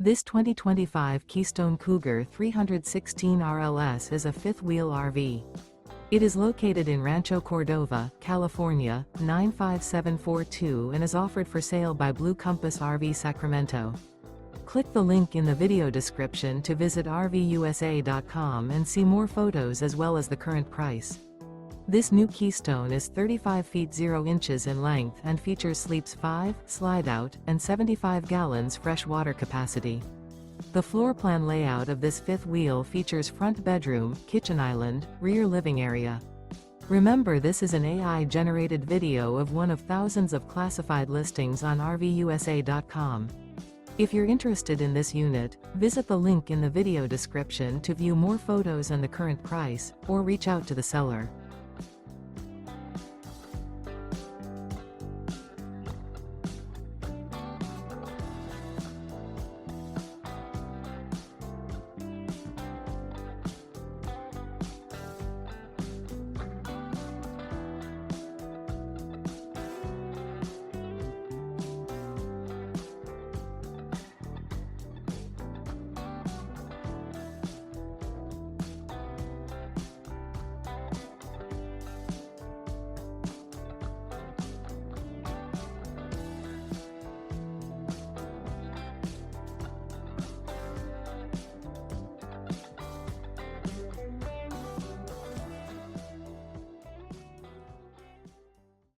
This 2025 Keystone Cougar 316 RLS is a fifth-wheel RV. It is located in Rancho Cordova, California, 95742 and is offered for sale by Blue Compass RV Sacramento. Click the link in the video description to visit RVUSA.com and see more photos as well as the current price. This new Keystone is 35 feet 0 inches in length and features sleeps 5, slide-out, and 75 gallons fresh water capacity. The floor plan layout of this fifth wheel features front bedroom, kitchen island, rear living area. Remember, this is an AI-generated video of one of thousands of classified listings on RVUSA.com. If you're interested in this unit, visit the link in the video description to view more photos and the current price, or reach out to the seller.